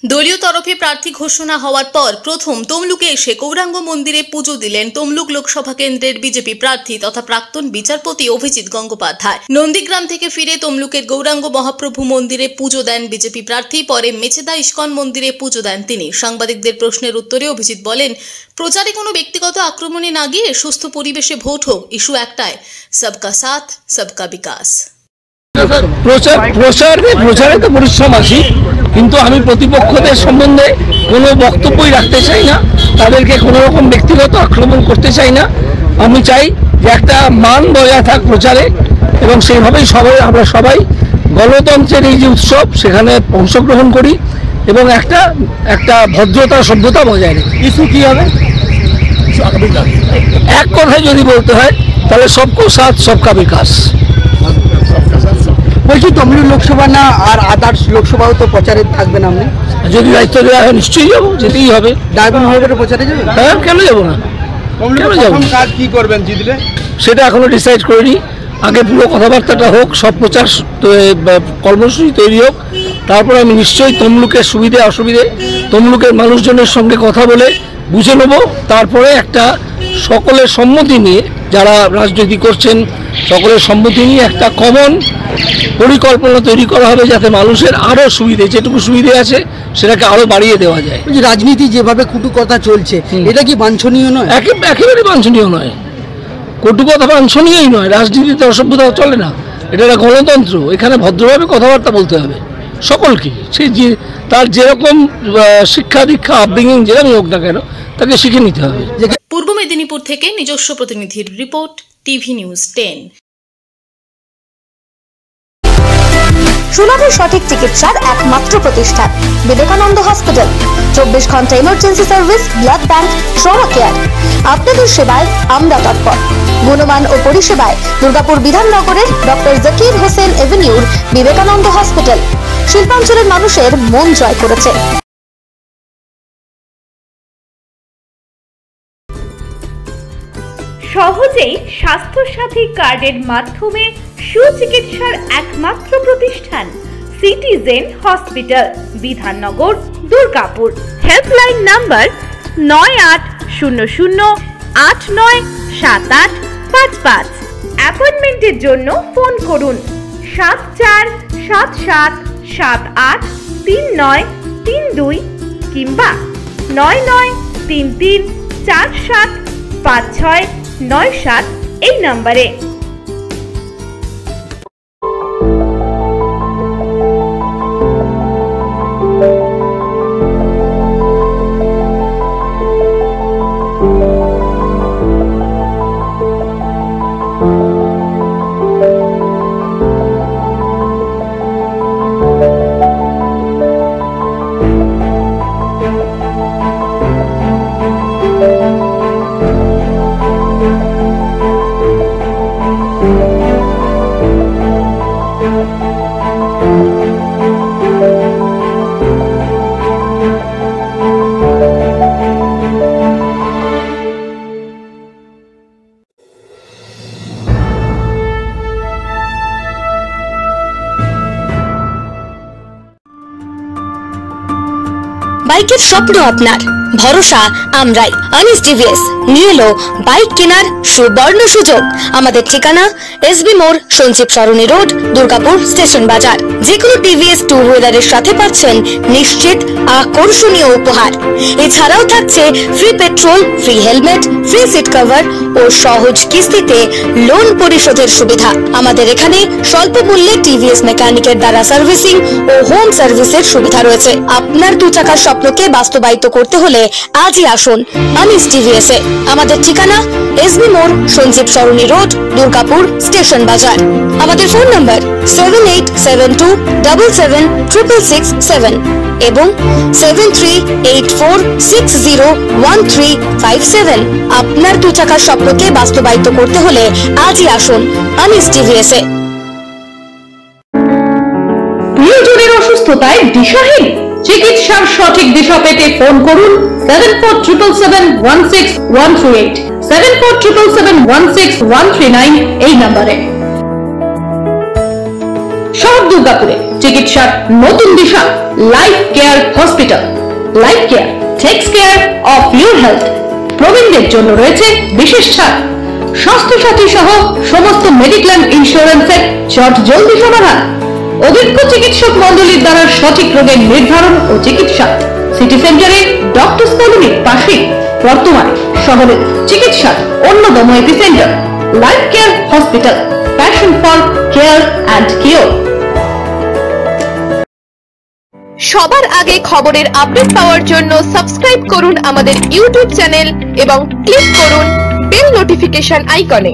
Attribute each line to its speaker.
Speaker 1: দলীয় তরফে প্রার্থী ঘোষণা হওয়ার পর প্রথম তমলুকে এসে গৌরাঙ্গ মন্দিরে পুজো দিলেন তমলুক লোকসভা কেন্দ্রের বিজেপি প্রার্থী তথা প্রাক্তন বিচারপতি অভিজিৎ গঙ্গোপাধ্যায়। নন্দীগ্রাম থেকে ফিরে তমলুকের গৌরাঙ্গ মহাপ্রভু মন্দিরে পুজো দেন বিজেপি প্রার্থী। পরে মেছেদা ইস্কন মন্দিরে পুজো দেন তিনি। সাংবাদিকদের প্রশ্নের উত্তরে অভিজিৎ বলেন, প্রচারে কোনো ব্যক্তিগত আক্রমণে না গিয়ে সুস্থ পরিবেশে ভোট হোক, ইস্যু একটাই, সবকা সাথ সবকা বিকাশ।
Speaker 2: প্রচারে তো পরিশ্রম আছে, কিন্তু আমি প্রতিপক্ষদের সম্বন্ধে কোনো বক্তব্যই রাখতে চাই না, তাদেরকে কোনো রকম ব্যক্তিগত আক্রমণ করতে চাই না। আমি চাই যে একটা মান বজায় থাক প্রচারে, এবং সেইভাবেই আমরা সবাই গণতন্ত্রের এই যে উৎসব সেখানে অংশগ্রহণ করি এবং একটা ভদ্রতা সভ্যতা বজায় রাখি। ইস্যু কী হবে? এক কথায় যদি বলতে হয় তাহলে সবকা সাথ সবকা বিকাশ।
Speaker 3: বলছি তমলুক লোকসভা না আর আদার্স লোকসভাও তো প্রচারে থাকবেন আপনি?
Speaker 2: যদি দায়িত্ব দেওয়া হয় নিশ্চয়ই যাবো, যেতেই হবে।
Speaker 3: ডায়মন্ড হারবারে প্রচারে যাবেন?
Speaker 2: হ্যাঁ, কেন যাবো না?
Speaker 3: কাজ কি করবেন জিতলে
Speaker 2: সেটা এখনো ডিসাইড করিনি। আগে পুরো কথাবার্তাটা হোক, সব প্রচার কর্মসূচি তৈরি হোক, তারপর আমি নিশ্চয়ই তমলুকের সুবিধে অসুবিধে তমলুকের মানুষজনের সঙ্গে কথা বলে বুঝে নেব। তারপরে একটা সকলের সম্মতি নিয়ে, যারা রাজনীতি করছেন সকলের সম্মতি নিয়ে একটা কমন পরিকল্পনা তৈরি করা হবে, যাতে মানুষের আরও সুবিধে, যেটুকু সুবিধে আছে সেটাকে আরও বাড়িয়ে দেওয়া যায়।
Speaker 3: রাজনীতি যেভাবে কটু কথা চলছে, এটা কি বাঞ্ছনীয় নয়?
Speaker 2: একেবারে বাঞ্ছনীয় নয়, কটু কথা বাঞ্ছনীয়ই নয়। রাজনীতিতে অসভ্যতা চলে না, এটা একটা গণতন্ত্র। এখানে ভদ্রভাবে কথাবার্তা বলতে হবে সকলকে, সে যে তার যেরকম শিক্ষা দীক্ষা আপব্রিঙ্গিং যেরকম হোক না কেন, তাকে শিখে নিতে হবে।
Speaker 1: পূর্ব মেদিনীপুর থেকে নিজস্ব প্রতিনিধির রিপোর্ট, টিভি নিউজ 10।
Speaker 4: সুলভে সঠিক চিকিৎসার একমাত্র প্রতিষ্ঠান বিবেকানন্দ হসপিটাল। 24 ঘন্টা emergency service, blood bank, trauma care. আপনাদের সেবায় আমরা তৎপর। গুণমান ও পরিষেবায় দুর্গাপুর বিধাননগরের ডক্টর জাকির হোসেন এভিনিউর বিবেকানন্দ হসপিটাল শিল্পাঞ্চলের মানুষের মন জয় করেছে।
Speaker 5: সহজেই স্বাস্থ্যসাথী কার্ডের মাধ্যমে সুচিকিৎসার একমাত্র প্রতিষ্ঠান citizen hospital, Bidhannagar, Durgapur. Helpline number 9800897855। অ্যাপয়েন্টমেন্টের জন্য ফোন করুন 7477783932 কিংবা 9933475697 এই নম্বরে।
Speaker 4: বাইকের স্বপ্ন আপনার, ভরসা আমরাই। আনিস টিভিএস নিয়ে এলো বাইক কেনার সুবর্ণ সুযোগ। আমাদের ঠিকানা এসবি মোড়, সঞ্জীব সরণি রোড, দুর্গাপুর স্টেশন বাজার। যেকোনো টিভিএস টু হুইলারের সাথে পাচ্ছেন নিশ্চিত আকর্ষণীয় উপহার। এছাড়াও থাকছে free petrol, free helmet, free seat cover ও সহজ কিস্তিতে লোন পরিশোধের সুবিধা। আমাদের এখানে স্বল্প মূল্যে টিভিএস মেকানিকের দ্বারা সার্ভিসিং ও হোম সার্ভিসের সুবিধা রয়েছে। আপনার 2 চাকার স্বপ্নকে বাস্তবায়িত করতে হলে আজই আসুন আনিস টিভিএস এ। আমাদের ঠিকানা এসবি মোড়, সঞ্জীব সরণি রোড, দুর্গাপুর স্টেশন বাজার। আমাদের ফোন নাম্বার 7872776667 এবং 7384601357। আপনার 2 চাকার স্বপ্নকে বাস্তবায়িত করতে হলে আজই আসুন আনিস টিভিএস এ।
Speaker 5: প্রিয়জনের অসুস্থতায় দিশাহীন, চিকিৎসার সঠিক দিশা পেতে ফোন করুন 7477716138, 7477716139 এই নম্বরে। সব দুর্গাপুরে চিকিৎসার নতুন দিশা Life Care hospital. Life Care takes care of your health. প্রবীণদের জন্য রয়েছে বিশেষ ছাড়। স্বাস্থ্য সাথী সহ সমস্ত মেডিক্লেম ইন্স্যুরেন্সের চট জলদি সমাধান। অভিজ্ঞ চিকিৎসক মণ্ডলীর দ্বারা সঠিক রোগের নির্ধারণ ও চিকিৎসা। সিটি সেন্টারে ডক্টরস কলোনির পাশে বর্তমানে শহরের চিকিৎসার অন্যতম epicentre life Care hospital. Passion for care and cure.
Speaker 6: সবার আগে খবরের আপডেট পাওয়ার জন্য সাবস্ক্রাইব করুন আমাদের ইউটিউব চ্যানেল এবং ক্লিক করুন বেল নোটিফিকেশন আইকনে।